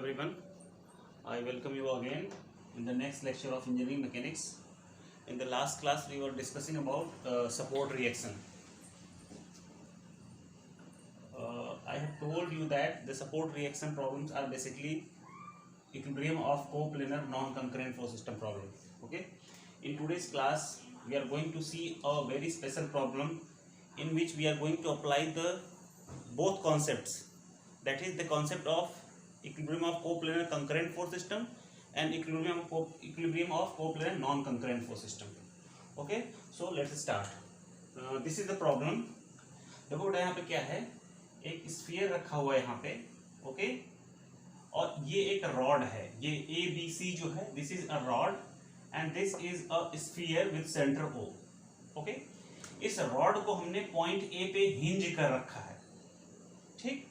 everyone. I welcome you again in the next lecture of engineering mechanics. In the last class we were discussing about support reaction. I have told you that the support reaction problems are basically equilibrium of coplanar non-concurrent flow system problem. Okay. In today's class we are going to see a very special problem in which we are going to apply the both concepts, that is the concept of equilibrium of coplanar concurrent force system and equilibrium of coplanar non-concurrent force system. Okay, so let's start. This is the problem. देखो बेटा यहाँ पे क्या है, एक sphere रखा हुआ है यहाँ पे. ओके, और ये एक रॉड है, ये ABC जो है, this is a rod and this is a sphere with centre O. Okay, इस रॉड को हमने पॉइंट A पे हिंज कर रखा है. ठीक,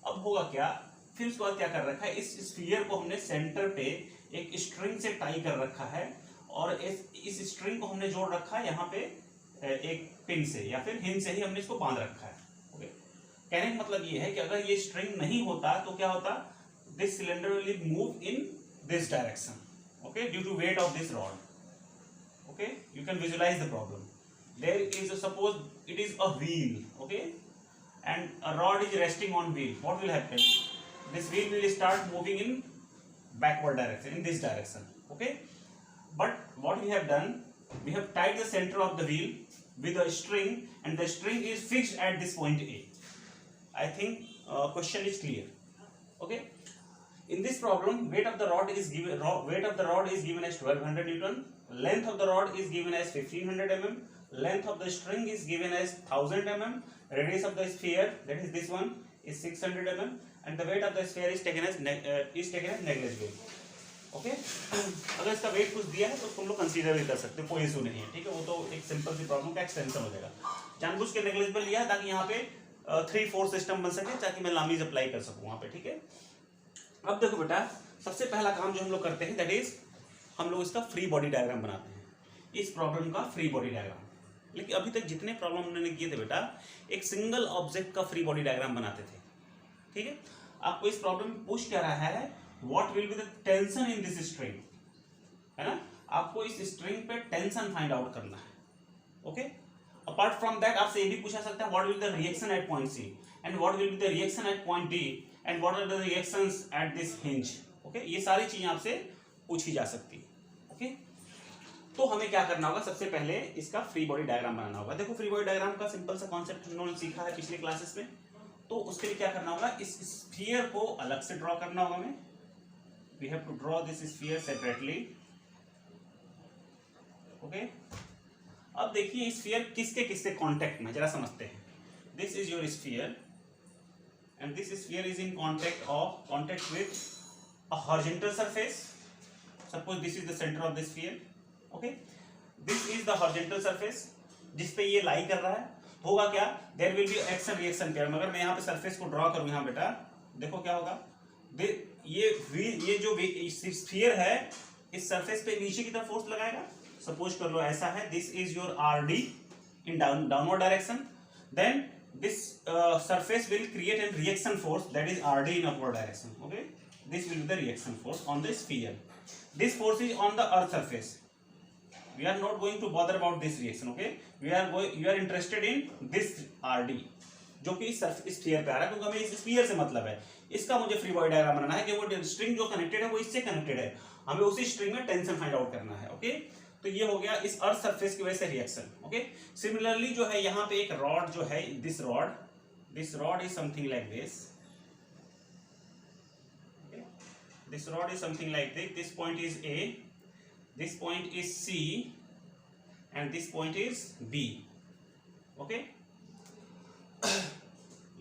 अब होगा क्या, फिर उसके बाद क्या कर रखा है, इस स्फीयर को हमने सेंटर पे एक स्ट्रिंग से टाई कर रखा है और इस स्ट्रिंग को हमने जोड़ रखा है यहाँ पे एक पिन से या फिर हिंज से ही हमने इसको बांध रखा है. ओके, कहने का मतलब ये है कि अगर ये स्ट्रिंग नहीं होता तो क्या होता, this cylinder will move in this direction. Okay, due to weight of this rod. Okay, you can visualise the problem. There is suppose it is a wheel. Okay, and a rod is resting on wheel. What will happen? This wheel will start moving in backward direction, in this direction. Okay, but what we have done, we have tied the center of the wheel with a string and the string is fixed at this point A. I think question is clear. Okay, in this problem weight of the rod is given as 1200 Newton, length of the rod is given as 1500 mm, length of the string is given as 1000 mm, radius of the sphere, that is this one, is 600 mm, and the weight of the sphere is taken as negligible. Okay, अगर इसका wait कुछ दिया है तो तुम लोग consider भी कर सकते हो, कोई इशू नहीं है. ठीक है, वो तो एक सिंपल सी प्रॉब्लम का एक्सटेंशन हो जाएगा. जानबूझ के नेग्लिजिबल लिया है ताकि यहाँ पे 3-4 सिस्टम बन सके, ताकि मैं लामीज अप्लाई कर सकूँ वहाँ पे. ठीक है, अब देखो बेटा, सबसे पहला काम जो हम लोग करते हैं दैट इज हम लोग इसका फ्री बॉडी डायग्राम बनाते हैं, इस प्रॉब्लम का फ्री बॉडी डायग्राम. लेकिन अभी तक जितने प्रॉब्लम हमने किए थे बेटा, एक सिंगल ऑब्जेक्ट का फ्री बॉडी डायग्राम बनाते थे. ठीक है, आपको इस प्रॉब्लम में पूछ क्या रहा है, what will be the tension in this string, है ना. आपको इस स्ट्रिंग पे टेंशन फाइंड आउट करना है. ओके, अपार्ट फ्रॉम दैट आपसे ये भी पूछा सकता है what will the reaction at point C and what will be the reaction at point D and what are the reactions at this hinge. Okay, ये सारी चीजें आपसे पूछी जा सकती है. ओके, तो हमें क्या करना होगा, सबसे पहले इसका फ्री बॉडी डायग्राम बनाना होगा. देखो, फ्री बॉडी डायग्राम का सिंपल सा कॉन्सेप्ट हम लोगों ने सीखा है पिछले क्लासेस में. तो उसके लिए क्या करना होगा, इस स्फीयर को अलग से ड्रॉ करना होगा. हमें we have to draw this sphere separately. Okay, अब देखिए स्फीयर किसके किसके कांटेक्ट में, जरा समझते हैं. This is your sphere and this sphere is in contact with a horizontal surface. Suppose this is the centre of the sphere. Okay, this is the horizontal surface जिस पे ये लाई कर रहा है. होगा क्या, there will be action reaction pair. मगर मैं यहाँ पे सरफेस को ड्रॉ करूँ, यहाँ बेटा देखो क्या होगा, ये जो स्फीयर है इस सरफेस पे नीचे की तरफ फोर्स लगाएगा. सपोज कर लो ऐसा है, this is your RD in downward direction, then this surface will create an reaction force that is RD in upward direction. Okay, this will be the reaction force on the sphere. This force is on the earth surface. We are not going to bother about this reaction. Okay, you are interested in this RD जो कि इस sphere पे आ रहा है, क्योंकि हमें इस sphere से मतलब है. इसका मुझे फ्री बॉडी डायग्राम बनाना है कि वो स्ट्रिंग जो कनेक्टेड है वो इससे कनेक्टेड है, हमें उसी स्ट्रिंग में टेंशन फाइंड आउट करना है. ओके, तो ये हो गया इस अर्थ सरफेस की वजह से रिएक्शन. ओके, सिमिलरली जो है यहाँ पे एक रॉड जो है, this rod is something like this. This rod is something like this point is A, this point is C and this point is B. Okay,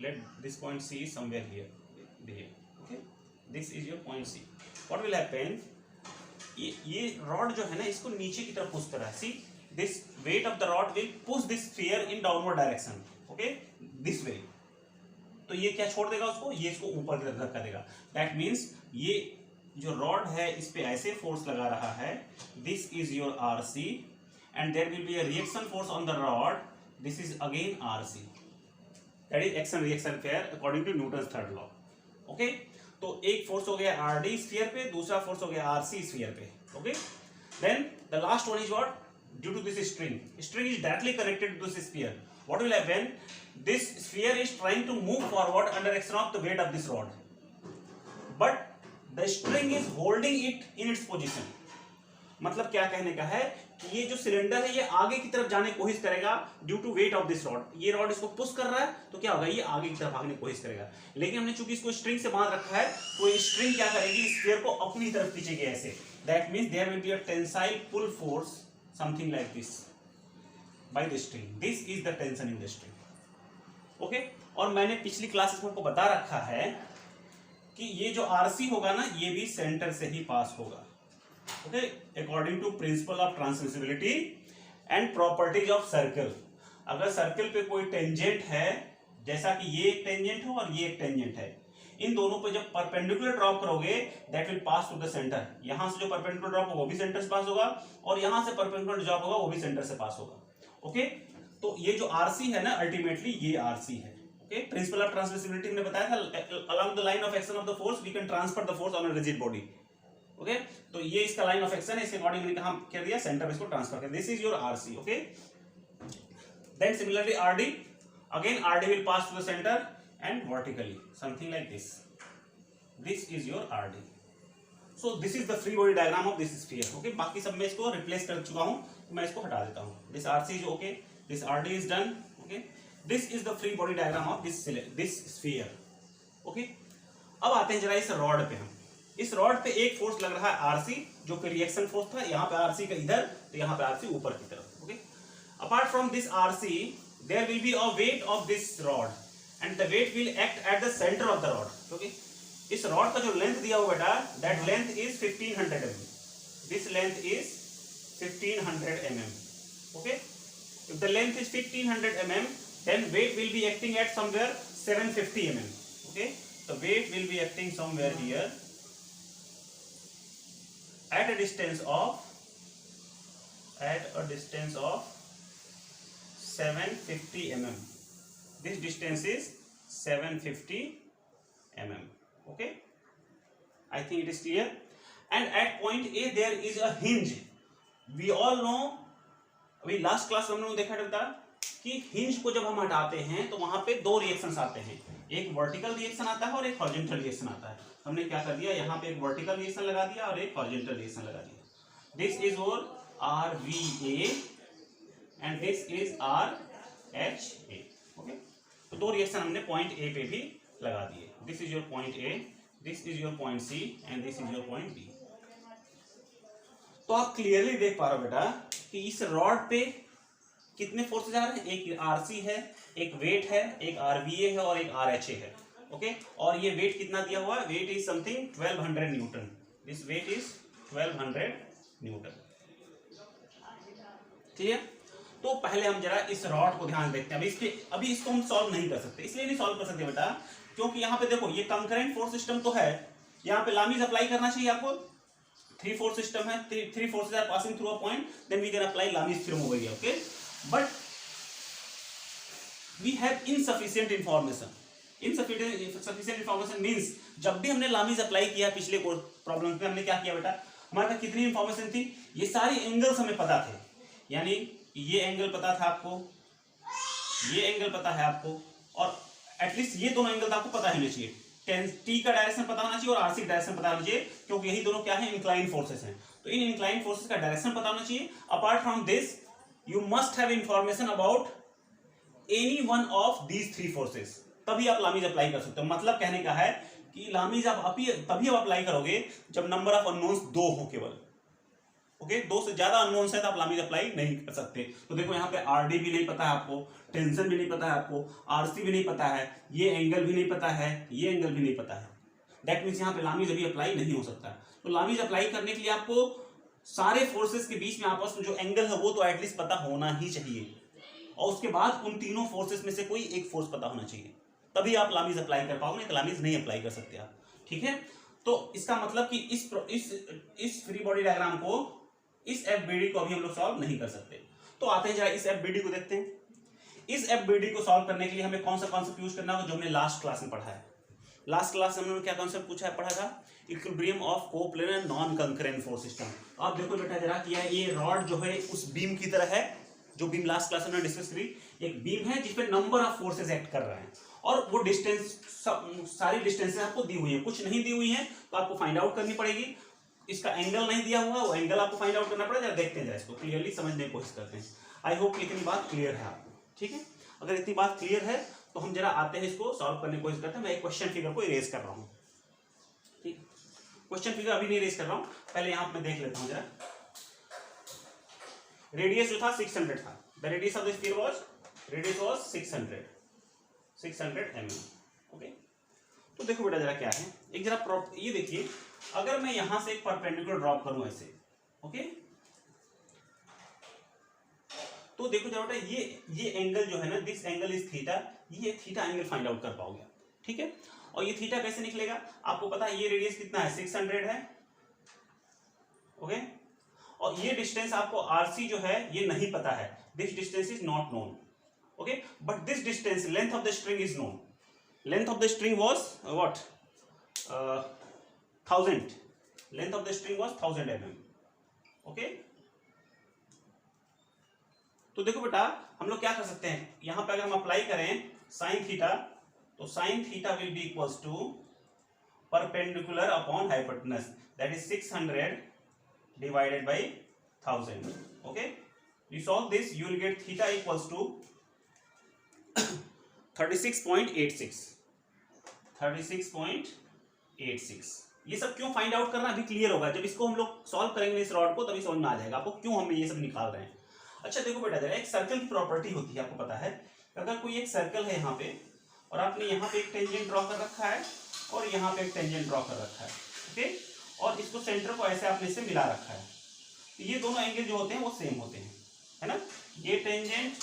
let this point C somewhere here. Okay, this is your point C. What will happen, ये rod जो है ना, इसको नीचे की तरफ push कर रहा है. See, this weight of the rod will push this sphere in downward direction. Okay, this way. तो ये क्या छोड़ देगा उसको, ये इसको ऊपर की तरफ धक्का देगा. That means ये जो रॉड है इस पे ऐसे फोर्स लगा रहा है. This is your RC and there will be a reaction force on the rod. This is again RC, that is action reaction pair according to Newton's third law. Okay, तो एक force हो गया RD sphere पे, दूसरा force हो गया RC sphere पे. Okay, then the last one is what, due to this string is directly connected to this sphere. What will happen? This sphere is trying to move forward under action of the weight of this rod, but the string is holding it in its position. मतलब क्या कहने का है कि ये जो cylinder है ये आगे की तरफ जाने की कोशिश करेगा due to weight of this rod. ये रॉड इसको पुश कर रहा है तो क्या होगा, ये आगे की तरफ भागने की कोशिश करेगा. लेकिन हमने चूंकि इसको स्ट्रिंग से बांध रखा है तो ये स्ट्रिंग क्या करेगी, स्फीयर को अपनी तरफ खींचेगी ऐसे. That means there will be a tensile pull force something like this by the string. This is the tension in the string. Okay? और मैंने पिछली क्लासेस में आपको बता रखा है कि ये जो RC होगा ना ये भी सेंटर से ही पास होगा. Okay, according to principle of transmissibility and properties of circle. अगर सर्कल पे कोई टेंजेंट है, जैसा कि ये एक टेंजेंट है और ये एक टेंजेंट है, इन दोनों पे जब परपेंडिकुलर ड्रॉप करोगे that will pass to the centre. यहां से जो परपेंडिकुलर ड्रॉप होगा वो भी सेंटर से पास होगा और यहां से परपेंडिकुलर ड्रॉप होगा वो भी सेंटर से पास होगा. ओके, तो ये जो RC है ना अल्टीमेटली ये RC है. ओके, प्रिंसिपल ऑफ ट्रांसमिसिबिलिटी ने बताया था along the line of action of the force we can transfer the force on a rigid body. Okay, तो ये इसका लाइन ऑफ एक्शन है, इसके अकॉर्डिंग मैंने कहा क्या दिया, सेंटर पे इसको ट्रांसफर कर. This is your RC. Okay, then similarly RD, again RD will pass to the centre and vertically something like this. This is your RD. So this is the free body diagram of this sphere. Okay, बाकी सब मैं इसको replace कर चुका हूं तो मैं इसको हटा देता हूं. This RC is okay, this RD is done. Okay, this is the free body diagram of this sphere. Okay, अब आते हैं जरा इस रॉड पे. हम इस रॉड पे एक फोर्स लग रहा है RC जो कि रिएक्शन फोर्स था. यहाँ पे RC का इधर तो यहाँ पे RC ऊपर की तरफ. Okay, apart from this RC there will be a weight of this rod and the weight will act at the centre of the rod. Okay, इस रॉड का जो लेंथ दिया हुआ बेटा that length is 1500 mm. This length is 1500 mm. Okay, if the length is 1500 mm then weight will be acting at somewhere 750 mm. Okay, the weight will be acting somewhere here at a distance of 750 mm. This distance is 750 mm. Okay, I think it is clear. And at point A there is a hinge. We all know, अभी last class में हमने देखा था कि hinge को जब हम हटाते हैं तो वहां पे दो रिएक्शंस आते हैं, एक वर्टिकल रिएक्शन आता है और एक हॉरिजॉन्टल रिएक्शन आता है. हमने क्या कर दिया, यहाँ पे एक वर्टिकल रिएक्शन लगा दिया और एक हॉरिजॉन्टल रिएक्शन लगा दिया. This is your RVA and this is RHA. Okay, तो दो रिएक्शन हमने पॉइंट A पे भी लगा दिए. This is your point A, this is your point C and this is your point B. तो आप क्लियरली देख पा रहे हो बेटा कि इस रॉड पे कितने फोर्सेस आ रहे हैं. एक RC है, एक वेट है, एक RVA है और एक RHA है. ओके, और ये वेट कितना दिया हुआ है, weight is something 1200 newton. This weight is 1200 newton. ठीक है, तो पहले हम जरा इस रॉड को ध्यान देखते हैं. अभी इसको हम सॉल्व नहीं कर सकते. इसलिए नहीं सॉल्व कर सकते बेटा क्योंकि यहाँ पे देखो ये कंकरेंट फोर्स सिस्टम तो है, यहाँ पे लामीज अप्लाई करना चाहिए आपको. 3 फोर्स सिस्टम है, 3 forces are passing through a point, then we can apply Lami's theorem over here. Okay, but we have insufficient information. Insufficient information means जब भी हमने लामीज अप्लाई किया पिछले प्रॉब्लम में हमने क्या किया बेटा, हमारे पास कितनी इंफॉर्मेशन थी, ये सारी एंगल्स हमें पता थे. यानी ये एंगल पता था आपको, ये एंगल पता है आपको, और एटलीस्ट ये दोनों एंगल आपको पता होने चाहिए. टी का डायरेक्शन पता होना चाहिए और RC का डायरेक्शन पता होना चाहिए क्योंकि यही दोनों क्या है, इंक्लाइन फोर्सेस हैं. तो इन इंक्लाइन फोर्सेस का डायरेक्शन पता होना चाहिए. Apart from this you must have information about any one of these 3 forces. तभी आप लामीज अप्लाई कर सकते हो. मतलब कहने का है कि लामीज आप तभी आप अप्लाई करोगे जब नंबर ऑफ अननोन्स 2 हो केवल. ओके, 2 से ज्यादा अननोन्स है तो आप लामीज अप्लाई नहीं कर सकते. तो देखो यहाँ पे RD भी नहीं पता है आपको, टेंशन भी नहीं पता है आपको, RC भी नहीं पता है, ये एंगल भी नहीं पता है, ये एंगल भी नहीं पता है. दैट मीन्स यहाँ पे लामीज अभी अप्लाई नहीं हो सकता. तो लामीज अप्लाई करने के लिए आपको सारे फोर्सेस के बीच में आपस में जो एंगल है वो तो एटलीस्ट पता होना ही चाहिए, और उसके बाद उन तीनों फोर्सेस में से कोई एक फोर्स पता होना चाहिए, तभी आप लामीज अप्लाई कर पाओगे, नहीं तो लामीज नहीं अप्लाई कर सकते आप. ठीक है, तो इसका मतलब कि इस फ्री बॉडी डायग्राम को, इस FBD को अभी हम लोग सॉल्व नहीं कर सकते. तो आते हैं जरा इस FBD को देखते हैं. इस FBD को सॉल्व करने के लिए हमें कौन सा कॉन्सेप्ट यूज करना होगा जो हमने लास्ट क्लास में पढ़ा है. लास्ट क्लास में हमने क्या कॉन्सेप्ट पूछा है, पढ़ा था, equilibrium of coplanar non concurrent force system. आप देखो बेटा जरा किया है, ये रॉड जो है उस बीम की तरह है, जो बीम लास्ट क्लास में डिस्कस करी, एक बीम है जिसपे नंबर ऑफ फोर्सेस एक्ट कर रहे हैं, और वो डिस्टेंस सारी डिस्टेंसेस आपको दी हुई है, कुछ नहीं दी हुई है तो आपको फाइंड आउट करनी पड़ेगी। इसका एंगल नहीं दिया हुआ, वो एंगल आपको फाइंड आउट करना पड़ेगा। देखते हैं जरा इसको क्लियरली समझने की कोशिश करते हैं। आई होप इतनी बात क्लियर है आपको, ठीक है। अगर इतनी बात क्लियर है तो हम जरा आते हैं इसको सॉल्व करने की कोशिश करते हैं। मैं एक क्वेश्चन फिगर को इरेज कर रहा हूँ, ठीक। क्वेश्चन फिगर अभी नहीं इरेज कर रहा हूँ, पहले यहाँ मैं देख लेता हूँ जरा। रेडियस जो था 600 था, the radius of the sphere was 600 mm, okay. तो देखो बेटा जरा क्या है, एक जरा ये देखिए, अगर मैं यहां से एक परपेंडिकुलर ड्रॉप करूं ऐसे, ओके, तो देखो जरा बेटा ये एंगल जो है ना, दिस एंगल इज थीटा, ये थीटा एंगल फाइंड आउट कर पाओगे, ठीक है। और ये थीटा कैसे निकलेगा, आपको पता है ये रेडियस कितना है, 600 है, ओके। और ये डिस्टेंस आपको आरसी जो है ये नहीं पता है, this distance is not known, okay, but this distance length of the string is known. Length of the string was what, 1000, length of the string was 1000 mm, okay. तो देखो बेटा हम लोग क्या कर सकते हैं, यहां पे अगर हम अप्लाई करें साइन थीटा, तो sine theta will be equals to perpendicular upon hypotenuse, that is 600 divided by 1000, okay. You solve this, you will get theta equals to 36.86। ये सब क्यों फाइंड आउट करना अभी क्लियर होगा, जब इसको हम लोग सॉल्व करेंगे इस रॉड को तभी समझ में आ जाएगा आपको क्यों हम ये सब निकाल रहे हैं। अच्छा देखो बेटा जरा, एक सर्कल की प्रॉपर्टी होती है, आपको पता है, अगर कोई एक सर्कल है यहाँ पे और आपने यहाँ पे एक टेंजेंट ड्रॉ कर रखा है और यहाँ पे एक टेंजेंट ड्रॉ कर रखा है, ओके, और इसको सेंटर को ऐसे आपने इससे मिला रखा है, तो ये दोनों एंगल जो होते हैं वो सेम होते हैं, है ना, ये टेंजेंट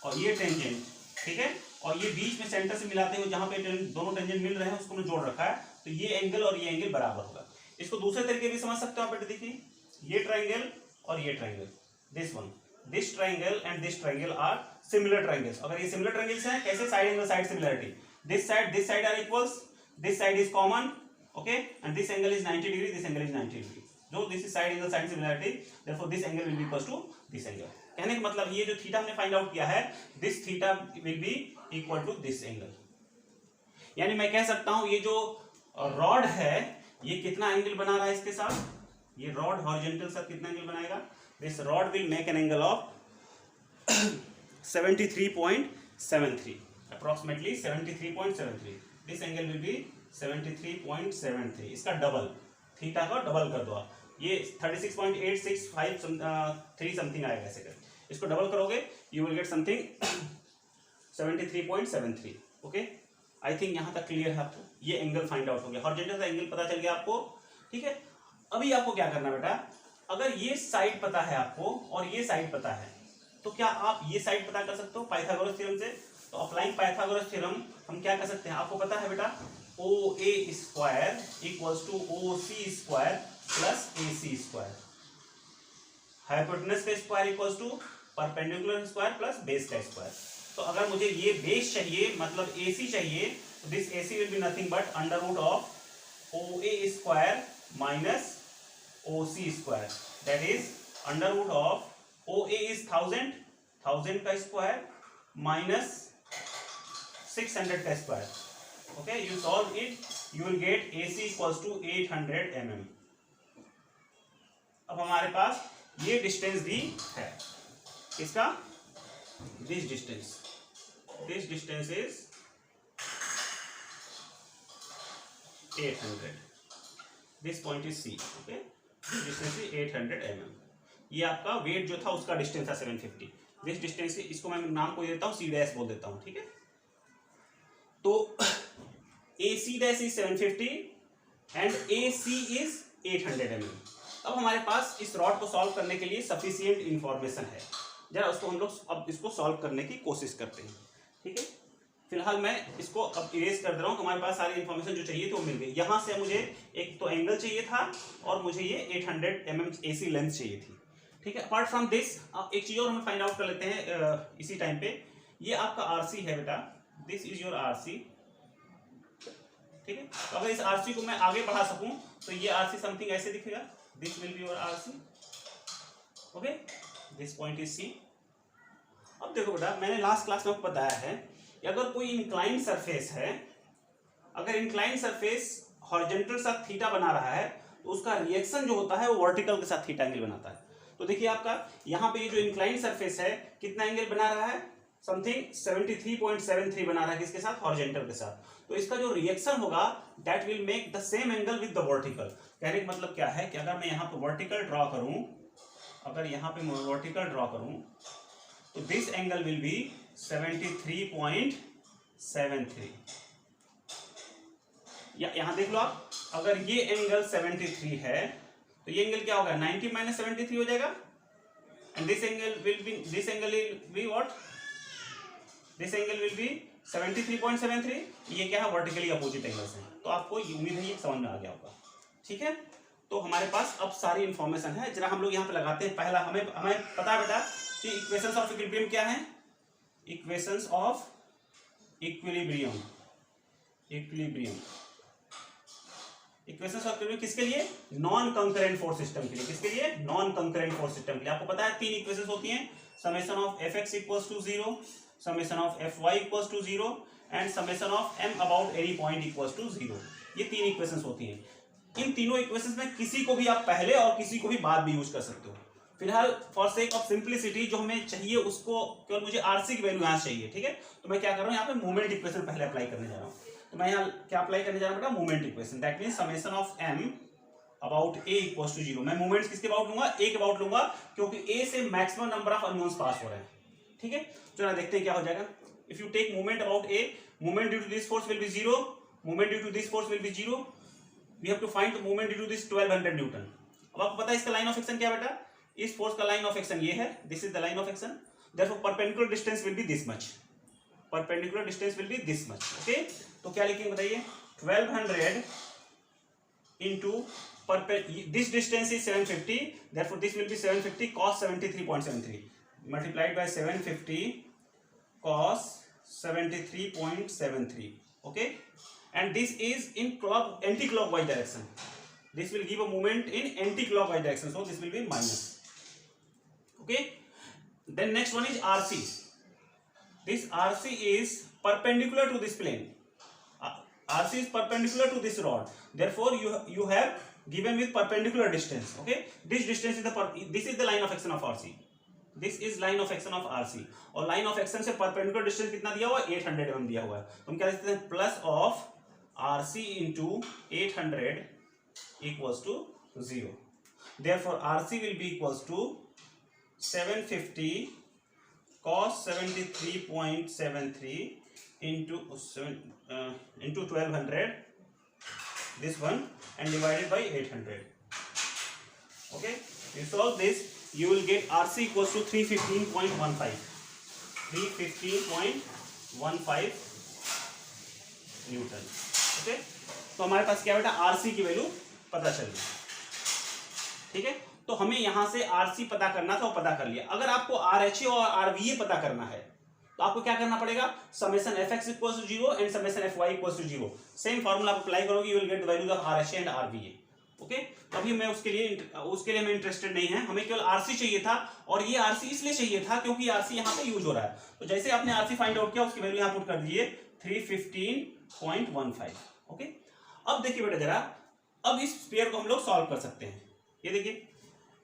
और ये टेंजेंट, ठीक है, और ये बीच में सेंटर से मिलाते हुए जहां पे दोनों टेंजेंट मिल रहे हैं उसको मैं जोड़ रखा है, तो ये एंगल और ये एंगल बराबर होगा। इसको दूसरे तरीके भी समझ सकते हो आप बेटा, देखिए ये ट्राइंगल और ये triangle, this one, this triangle and this triangle are similar triangles. अगर ये सिमिलर ट्राइंगल्स हैं, कैसे, side angle side similarity, this side are equals, this side is common, okay, and this angle is 90 degree, this angle is 90 degree, so this is side angle side similarity, therefore this angle will be equals to this angle। कहने का मतलब ये जो theta हमने find out किया है, this theta will be equal to this angle, यानी मैं कह सकता हूं ये जो रॉड है ये कितना एंगल बना रहा है इसके साथ, ये रॉड हॉरिजॉन्टल साथ कितना एंगल बनाएगा, this rod will make an angle of 73.73, approximately 73.73, this angle will be 73.73, इसका डबल, थीटा का डबल कर दो आप, ये 36.8653 समथिंग आएगा ऐसे कर, इसको डबल करोगे you will get something 73.73, okay. I think यहाँ तक क्लियर है आपको, ये एंगल फाइंड आउट हो गया, हॉरिजॉन्टल का एंगल पता चल गया आपको, ठीक है। अभी आपको क्या करना बेटा, अगर ये साइड पता है आपको और ये साइड पता है, तो क्या आप ये साइड पता कर सकते हो पाइथागोरस थ्योरम से। तो अप्लाइंग पाइथागोरस थ्योरम हम क्या कर सकते हैं, आपको पता है बेटा, OA square equals to OC square plus AC square, hypotenuse का square equals to perpendicular square plus base का स्क्वायर। तो अगर मुझे ये बेस चाहिए मतलब AC चाहिए, तो this AC will be nothing but under root of OA square minus OC square, that is under root of OA is 1000 का स्क्वायर माइनस 600 का square, okay, you solve it, you will get AC equals to 800 mm। अब हमारे पास ये distance भी है, इसका this distance is 800, this point is C, okay, this distance is 800 mm। ये आपका वेट जो था उसका डिस्टेंस था 750, this distance इसको मैं नाम को देता हूँ C डैश बोल देता हूँ, ठीक है। तो AC dash is 750 and AC is 800 mm। अब हमारे पास इस रॉड को सॉल्व करने के लिए सफिशिएंट इंफॉर्मेशन है, जरा उसको हम लोग अब इसको सॉल्व करने की कोशिश करते हैं, ठीक है। फिलहाल मैं इसको अब इरेज कर दे रहा हूँ, हमारे पास सारी इंफॉर्मेशन जो चाहिए तो मिल गई। यहाँ से मुझे एक तो एंगल चाहिए था और मुझे ये 800 mm AC लेंथ चाहिए थी, ठीक है। अपार्ट फ्रॉम दिस एक चीज और हम फाइंड आउट कर लेते हैं इसी टाइम पे, ये आपका RC है बेटा, दिस इज योर RC, ठीक है। तो अगर इस आरसी को मैं आगे बढ़ा सकूं तो ये आरसी समथिंग ऐसे दिखेगा, this will be your RC, okay, this point is C. अब देखो बेटा, मैंने लास्ट क्लास में आपको बताया है कि अगर कोई इंक्लाइंड सरफेस है, अगर इंक्लाइंड सरफेस हॉरिजॉन्टल के साथ थीटा बना रहा है तो उसका रिएक्शन जो होता है वो वर्टिकल के साथ थीटा एंगल बनाता है। तो देखिए आपका यहाँ पे ये जो इंक्लाइंड सरफेस है कितना एंगल बना रहा है, समथिंग 73.73 बना रहा है, किसके साथ, हॉरिजॉन्टल के साथ। तो इसका जो रिएक्शन होगा that will make the same angle with the vertical. कहने का मतलब क्या है कि अगर मैं यहाँ पे वर्टिकल ड्रॉ करूं, अगर यहाँ पे मैं वर्टिकल ड्रॉ करूं तो दिस एंगल विल बी 73.73। यहां देख लो आप, अगर ये एंगल 73 है तो ये एंगल क्या होगा, 90 माइनस 73 हो जाएगा, and this angle will be what, this angle will B 73.73। ये क्या है, वर्टिकली अपोजिट एंगल्स हैं। तो आपको ये उम्मीद है ये समझ में आ गया होगा, ठीक है। तो हमारे पास अब सारी इंफॉर्मेशन है, जरा हम लोग यहाँ पे लगाते हैं। पहला हमें पता है बेटा कि इक्वेशंस ऑफ इक्विलिब्रियम क्या है, equations of equilibrium, equilibrium, equations of equilibrium किसके लिए, नॉन कंकरेंट फोर्स सिस्टम के लिए। किसके लिए, नॉन कंकरेंट फोर्स सिस्टम के लिए। आपको पता है तीन इक्वेशंस होती हैं, summation of fx equals to 0, summation of fy equals to 0 and summation of m about any point equals to 0। ये तीन इक्वेशंस होती हैं। इन तीनों इक्वेशंस में किसी को भी आप पहले और किसी को भी बाद भी यूज कर सकते हो। फिलहाल फॉर सेक ऑफ सिंप्लिसिटी जो हमें चाहिए उसको केवल मुझे आरसी की वैल्यू यहाँ चाहिए, ठीक है। तो मैं क्या कर रहा हूँ, यहाँ पे मोमेंट इक्वेशन पहले अप्लाई करने जा रहा हूँ। तो मैं यहाँ क्या अप्लाई करने जा रहा हूँ बेटा, moment equation, that means summation of m about a equals to 0। मैं मोमेंट्स किसके अबाउट लूंगा, a के अबाउट लूंगा, क्योंकि a से मैक्सिमम नंबर ऑफ अननोन्स पास हो रहे हैं, ठीक है। चलो देखते हैं क्या हो जाएगा। If you take moment about a, moment due to this force will be 0, moment due to this force will be 0, we have to find the moment due to this 1200 newton. अब आपको पता है इसका लाइन ऑफ एक्शन क्या बेटा, इस force का line of action ये है, this is the line of action, therefore perpendicular distance will be this much, perpendicular distance will be this much, okay. तो क्या लिखेंगे बताइए, 1200 into this distance is 750, therefore this will be 750 cos 73.73 multiplied by 750 cos 73.73, okay, and this is in anti-clockwise direction. This will give a moment in anti-clockwise direction, so this will be minus, okay. Then next one is RC. This RC is perpendicular to this plane. RC is perpendicular to this rod, therefore you have given with perpendicular distance, okay. This distance is this is the line of action of RC, this is line of action of RC, और line of action से perpendicular distance कितना दिया हुआ है, 800 mm दिया हुआ है। तो हम क्या लिखते हैं, plus of RC into 800 equals to 0, therefore RC will be equals to 750 cos 73.73 into 1200, this one, and divided by 800, okay. You solve this, you will get RC equals to 315.15, 315.15 Newton, okay. तो हमारे पास क्या बेटा, RC की value पता चल गई, ठीक है। तो हमें यहां से RC पता करना था, वो पता कर लिया। अगर आपको RHA और RVA पता करना है तो आपको क्या करना पड़ेगा, summation fx equals to 0 and summation fy equals to 0, same formula आप अप्लाई करोगे, you will get the values of RHA and RVA, okay. तो अभी मैं उसके लिए हमें इंटरेस्टेड नहीं है, हमें केवल RC चाहिए था, और ये RC इसलिए चाहिए था क्योंकि RC यहाँ पे यूज हो रहा है। तो जैसे आपने RC फाइंड आउट किया, उसकी वैल्यू यहाँ पुट कर दीजिए 315.15, ओके। अब देखिए बेटा जरा, अब इस स्फीयर को हम लोग सॉल्व कर सकते हैं। ये देखिए,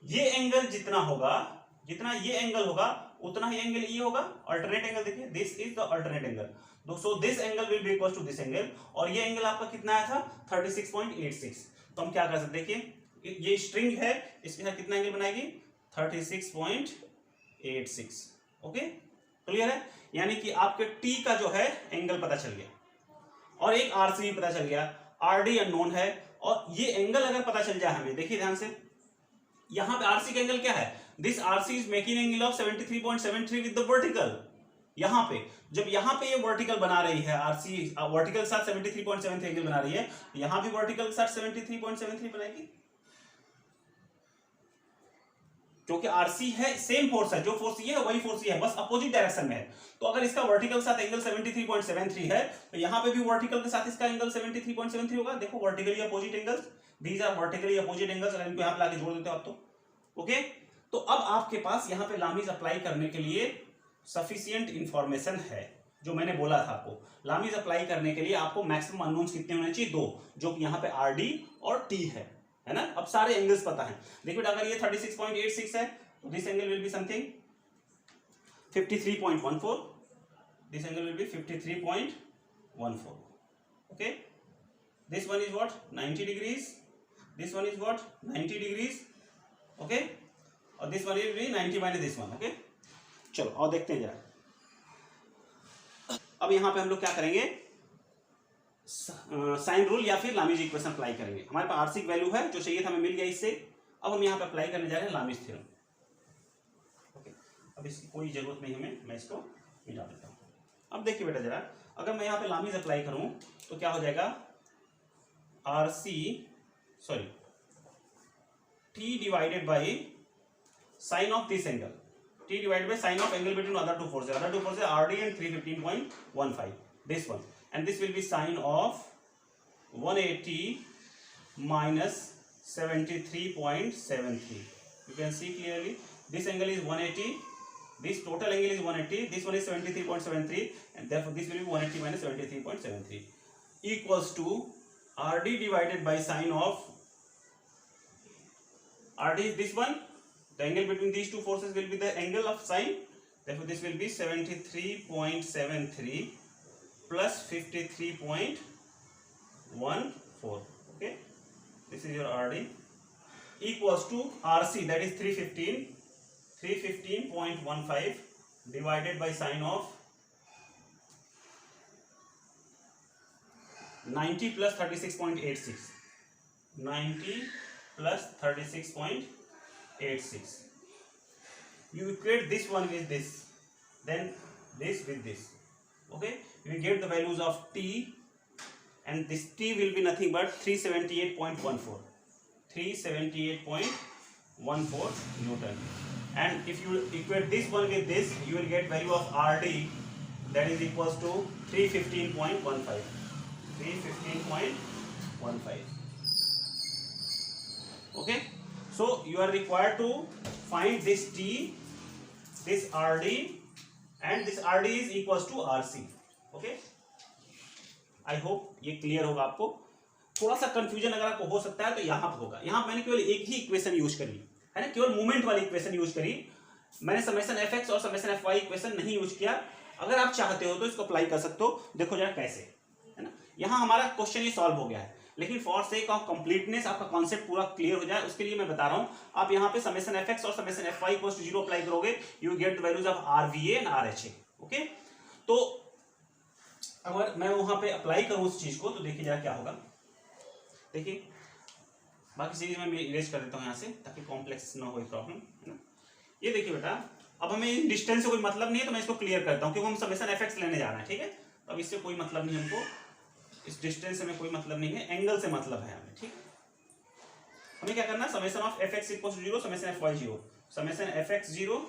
ये एंगल जितना होगा, जितना ये एंगल होगा उतना ही एंगल ये होगा, अल्टरनेट एंगल देखिए, this is the alternate angle, so this angle will be equal to this angle, और ये एंगल आपका कितना आया था, 36.86। तो हम क्या कर सकते हैं, देखिए ये स्ट्रिंग है, इसके साथ कितना एंगल बनाएगी, 36.86, ओके, क्लियर है। यानी कि आपके टी का जो है एंगल पता चल गया, और एक RC भी पता चल गया, RD अननोन है, और ये एंगल अगर पता चल जाए हमें, देखिए ध्यान से, यहां पे RC का एंगल क्या है, this RC is making angle of 73.73 with the vertical. यहां पे जब यहां पे ये वर्टिकल बना रही है, RC वर्टिकल के साथ 73.73 एंगल बना रही है, यहां भी वर्टिकल के साथ 73.73 बनाएगी, क्योंकि आरसी है सेम फोर्स है, जो फोर्स ये है वही फोर्स ये है, बस अपोजिट डायरेक्शन में है। तो अगर इसका वर्टिकल के साथ एंगल 73.73 है तो यहाँ पे भी वर्टिकल के साथ इसका एंगल 73.73 होगा। देखो vertically opposite angles, these are vertically opposite angles, अगर इनको यहाँ पे लाके जोड़ देते हो आप तो ओके। तो अब आपके पास यहाँ पे लामीज अप्लाई करने के लिए सफिशिएंट इंफॉर्मेशन है। जो मैंने बोला था आपको, लामीज अप्लाई करने के लिए आपको मैक्सिमम अननोन्स कितने होने चाहिए, 2, जो कि यहाँ पे आर डी और टी है ना। अब सारे एंगल्स पता है। देखिए अगर ये 36.86 है तो this angle will be something 53.14, this angle will be 53.14, okay. This one is what 90 degrees, this one is what 90 degrees, okay, और this one will be 90 minus this one, okay. चलो और देखते हैं जरा। अब यहां पे हम लोग क्या करेंगे, साइन रूल या फिर लामीज इक्वेशन अप्लाई करेंगे। हमारे पास आरसी की वैल्यू है, जो चाहिए था हमें मिल गया इससे। अब हम यहाँ पे अप्लाई करने जा रहे हैं लामीज थ्योरम, ओके। अब इसकी कोई जरूरत नहीं हमें, मैं इसको मिटा देता हूँ। अब देखिए बेटा जरा, अगर मैं यहाँ पे लामीज अप्लाई करूँ तो क्या हो जाएगा, T divided by sine of this angle, T divided by sine of angle between other two forces R D and 315.15, this one, and this will be sine of 180 minus 73.73. You can see clearly this angle is 180, this total angle is 180, this one is 73.73, and therefore this will be 180 minus 73.73 equals to RD divided by sine of RD is this one, the angle between these two forces will be the angle of sine, therefore this will be 73.73 plus 53.14, okay. This is your RD equals to RC, that is 315.15 divided by sine of 90 plus 36.86, 90 plus 36.86. You equate this one with this, then this with this, okay. You will get the values of T, and this T will be nothing but 378.14 Newton. And if you equate this one with this, you will get value of RD, that is equals to 315.15, 315.15, okay. So you are required to find this T, this RD, and this RD is equals to RC, okay. I hope ये clear होगा आपको। थोड़ा सा confusion अगर आपको हो सकता है तो यहाँ पर होगा। यहाँ मैंने केवल एक ही इक्वेशन यूज करी है ना, केवल मूवमेंट वाली इक्वेशन यूज करी। मैंने समेशन एफ एक्स और समेशन एफ वाई इक्वेशन नहीं यूज किया। अगर आप चाहते हो तो इसको अप्लाई कर सकते हो। देखो जरा कैसे, है ना। यहाँ हमारा क्वेश्चन ये सॉल्व हो गया है, लेकिन फॉर सेक ऑफ कंप्लीटनेस आपका कॉन्सेप्ट पूरा क्लियर हो जाए उसके लिए मैं बता रहा हूँ। आप यहाँ पे समेशन एफ एक्स और summation F Y equals to 0 apply करोगे, you get the values of R V A and R H A, okay. तो अगर मैं वहां पे अप्लाई करूं उस चीज को तो देखिए जरा क्या होगा। देखिए बाकी सीरीज में मैं इरेज कर देता हूं यहाँ से ताकि कॉम्प्लेक्स ना हो प्रॉब्लम, है ना। ये देखिए बेटा, अब हमें डिस्टेंस से कोई मतलब नहीं है तो मैं इसको क्लियर करता हूं, क्योंकि हम समेशन एफ एक्स लेने जा रहे हैं, ठीक है। तो अब इससे कोई मतलब नहीं हमको, इस डिस्टेंस से हमें कोई मतलब नहीं है, एंगल से मतलब है हमें, ठीक। हमें क्या करना है, summation of F X equal to 0, summation F Y 0, summation F X 0।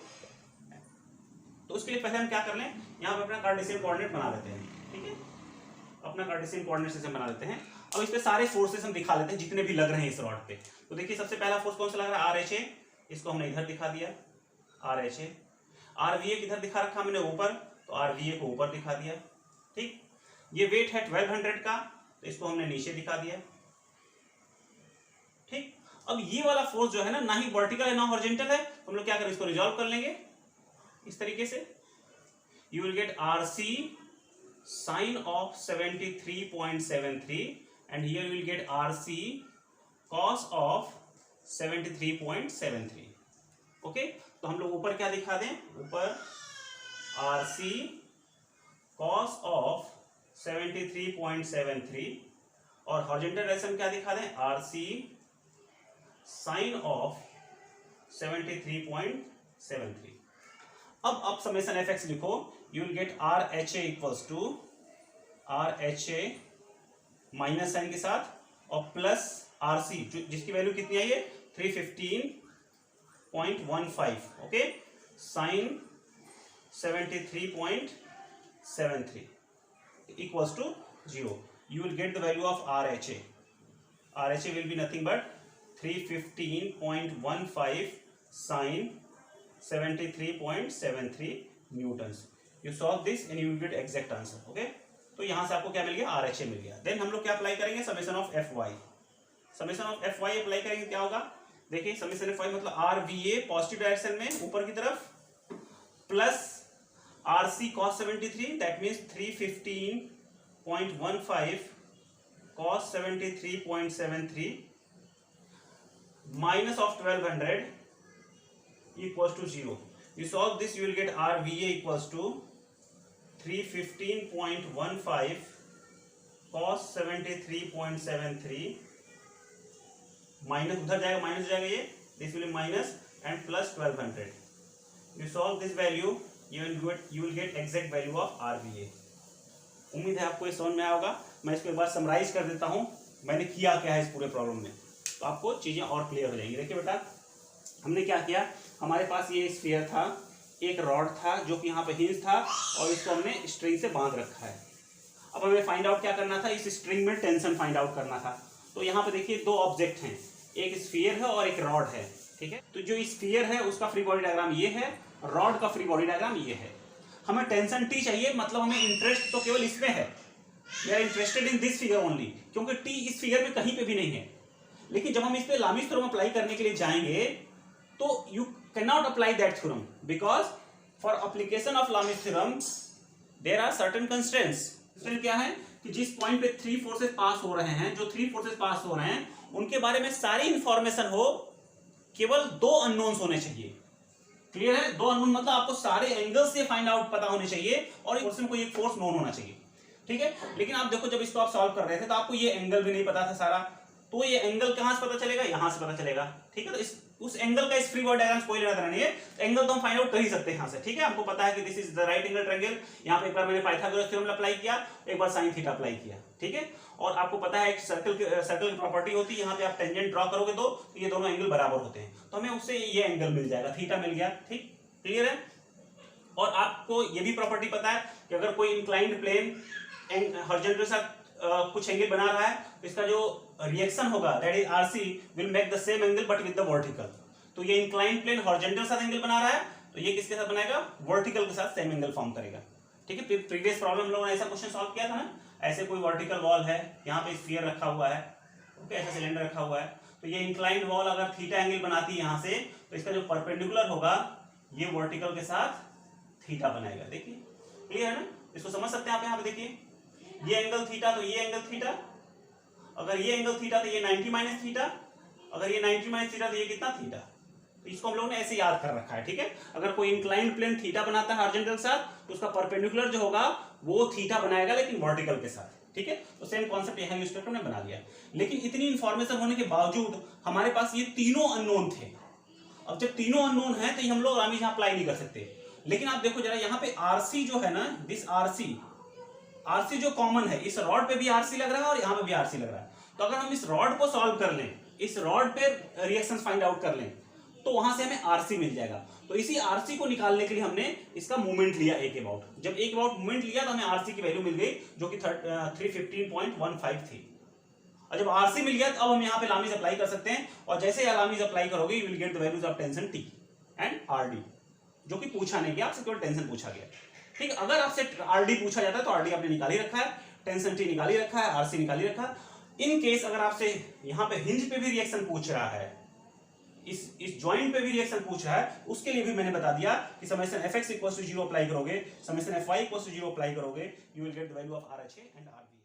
तो उसके लिए पहले हम क्या कर लें, यहाँ पे अपना कार्टेशियन कोऑर्डिनेट बना लेते हैं, ठीक है। अपना कार्टेशियन कोऑर्डिनेट सिस्टम बना लेते हैं। अब इस पे सारे फोर्सेस हम दिखा लेते हैं जितने भी लग रहे हैं इस रॉड पे। तो देखिए सबसे पहला फोर्स कौन सा लग रहा है, आर एच ए। इसको हमने इधर दिखा दिया, R H A. R V A किधर दिखा रखा मैंने, ऊपर, तो आर वी ए को ऊपर दिखा दिया, ठीक। ये वेट है 1200 का, तो इसको हमने नीचे दिखा दिया, ठीक। अब ये वाला फोर्स जो है ना ही वर्टिकल है ना हॉरिजॉन्टल है, तो हम लोग क्या करें, इसको रिजॉल्व कर लेंगे इस तरीके से। You will get R C sin of 73.73 and here you will get RC cos of 73.73, okay. तो हम लोग ऊपर क्या दिखा दें, ऊपर RC cos of 73.73 और हॉरिजॉन्टल डायरेक्शन क्या दिखा दें, RC sin of 73.73। अब समेशन एफ एक्स लिखो, you will get R H A equals to R H A minus sign के साथ और प्लस आर सी, जिसकी वैल्यू कितनी आई है 315 73.15, okay, sin 73.73 equals to 0. You will get the value of RHA. RHA will be nothing but 315.15 sin 73.73 Newton's. You solve this and you will get exact answer. Okay? तो यहाँ से आपको क्या मिल गया? RHA मिल गया. देन हम लोग क्या अप्लाई करेंगे? Summation of FY. Summation of FY apply करेंगे, क्या होगा? देखिए समेशन FY मतलब RVA पॉजिटिव डायरेक्शन में ऊपर की तरफ plus RC cos 73, that means 315.15 cos 73.73 minus of 1200 equals to 0. You solve this, you will get RVA equals to 315.15 cos 73.73 minus उधर जाएगा, माइनस जाएगा, ये this will minus and plus 1200. You solve this value, you will get exact value of RVA. उम्मीद है आपको ये समझ में आया होगा. मैं इसको एक बार समराइज कर देता हूँ मैंने किया क्या है इस पूरे प्रॉब्लम में, तो आपको चीजें और क्लियर हो जाएंगी. देखिए बेटा, हमने क्या किया, हमारे पास ये स्फीयर था, एक रॉड था जो कि यहाँ पे हिंज था और इसको हमने स्ट्रिंग से बांध रखा है. अब हमें फाइंड आउट क्या करना था, इस स्ट्रिंग में टेंशन फाइंड आउट करना था. तो यहाँ पे देखिए दो ऑब्जेक्ट हैं, एक स्फीयर है और एक रॉड है. ठीक है, तो जो स्फीयर है उसका फ्री बॉडी डायग्राम ये है, रॉड का फ्री बॉडी डायग्राम ये है. हमें टेंशन टी चाहिए, मतलब हमें इंटरेस्ट तो केवल इसमें है, we are interested in this figure only, क्योंकि टी इस फिगर में कहीं पे भी नहीं है. लेकिन जब हम इस पे लामीज थ्योरम अप्लाई करने के लिए जाएंगे तो you can not apply that theorem, because for application of Lami's theorem there are certain constraints. Constraint क्या है कि जिस पॉइंट पे थ्री फोर्सेस पास हो रहे हैं, जो थ्री फोर्सेस पास हो रहे हैं उनके बारे में सारी इंफॉर्मेशन हो, केवल दो अननोन्स होने चाहिए. क्लियर है? दो अननोन मतलब आपको सारे एंगल्स से फाइंड आउट पता होने चाहिए और एक को एक फोर्स नोन होना चाहिए. ठीक है, लेकिन आप देखो जब इसको आप सॉल्व कर रहे थे तो आपको ये एंगल भी नहीं पता था सारा, तो ये एंगल कहां से पता चलेगा, यहां से पता चलेगा. ठीक है, तो उस एंगल का इस फ्री बॉडी डायग्राम कोई लेना देना नहीं है. एंगल तो हम फाइंड आउट कर ही सकते हैं यहां से. ठीक है, हमको पता है कि this is the right angle triangle. यहां पे एक बार मैंने पाइथागोरस थ्योरम अप्लाई किया, एक बार sin थीटा अप्लाई किया. ठीक है, और आपको पता है एक सर्कल की प्रॉपर्टी होती है, यहां पे आप टेंजेंट ड्रॉ करोगे तो ये दोनों एंगल बराबर होते हैं, तो हमें उससे ये एंगल मिल जाएगा, थीटा मिल गया. ठीक, क्लियर है? और आपको ये भी प्रॉपर्टी पता है कि अगर कोई इंक्लाइंड प्लेन हॉरिजॉन्टल के साथ कुछ एंगल बना रहा है तो इसका जो रिएक्शन होगा that is RC will make the same angle but with the vertical. तो ये इंक्लाइंड प्लेन हॉरिजॉन्टल के साथ एंगल बना रहा है, तो ये किसके साथ बनाएगा, वर्टिकल के साथ सेम एंगल फॉर्म करेगा. ठीक है, प्रीवियस प्रॉब्लम हम लोगों ने ऐसा क्वेश्चन सॉल्व किया था ना. ऐसे कोई वर्टिकल वॉल है, यहाँ पे स्फीयर रखा हुआ है, ओके, ऐसा सिलेंडर रखा हुआ है, तो ये इंक्लाइंड वॉल अगर थीटा एंगल बनाती है यहाँ से, तो इसका जो परपेंडिकुलर होगा ये वर्टिकल के साथ थीटा बनाएगा. देखिए क्लियर है ना, इसको समझ सकते हैं आप. यहाँ पे देखिए ये एंगल थीटा तो ये एंगल थीटा, अगर ये एंगल थीटा तो ये 90 माइनस थीटा, अगर ये 90 माइनस थीटा तो ये कितना थीटा. तो इसको हम लोगों ने ऐसे याद कर रखा है. ठीक है, अगर कोई इंक्लाइंड प्लेन थीटा बनाता है हॉरिजॉन्टल के साथ तो उसका परपेंडिकुलर जो होगा वो थीटा बनाएगा लेकिन वर्टिकल के साथ. ठीक है, तो सेम कॉन्सेप्ट यहाँ यूज करके हमने बना लिया. लेकिन इतनी इंफॉर्मेशन होने के बावजूद हमारे पास ये तीनों अननोन थे. अब जब तीनों अननोन है तो हम लोग लामीज यहाँ अप्लाई नहीं कर सकते. लेकिन आप देखो जरा यहाँ पे आरसी जो है ना, दिस आरसी जो कॉमन है, इस रॉड पे भी आरसी लग रहा है और यहाँ पे भी आरसी लग रहा है. तो अगर हम इस रॉड को सॉल्व कर लें, इस रॉड पे रिएक्शन फाइंड आउट कर लें, तो वहां से हमें आरसी मिल जाएगा. तो इसी आरसी को निकालने के लिए हमने इसका मूवमेंट लिया एक अबाउट. जब एक अबाउट मूवमेंट लिया तो हमें आरसी की वैल्यू मिल गई जो कि 315.15 थी. और जब आरसी मिल गया तो अब हम यहाँ पे लामीज अप्लाई कर सकते हैं, और जैसे ही लामीज अप्लाई करोगे you will get the values of tension T and RD, जो कि पूछा नहीं गया आपसे, केवल टेंशन पूछा गया. ठीक है, अगर आपसे आरडी पूछा जाता है तो आरडी आपने निकाल ही रखा है, टेंशन टी निकाल ही रखा है, आरसी निकाल ही रखा है. इन केस अगर आपसे यहाँ पे हिंज पे भी रिएक्शन पूछ रहा है, इस जॉइंट पे भी रिएक्शन पूछ रहा है, उसके लिए भी मैंने बता दिया कि समेशन fx = 0 अप्लाई करोगे, समेशन fy = 0 अप्लाई करोगे, you will get the value of RHA and RBA.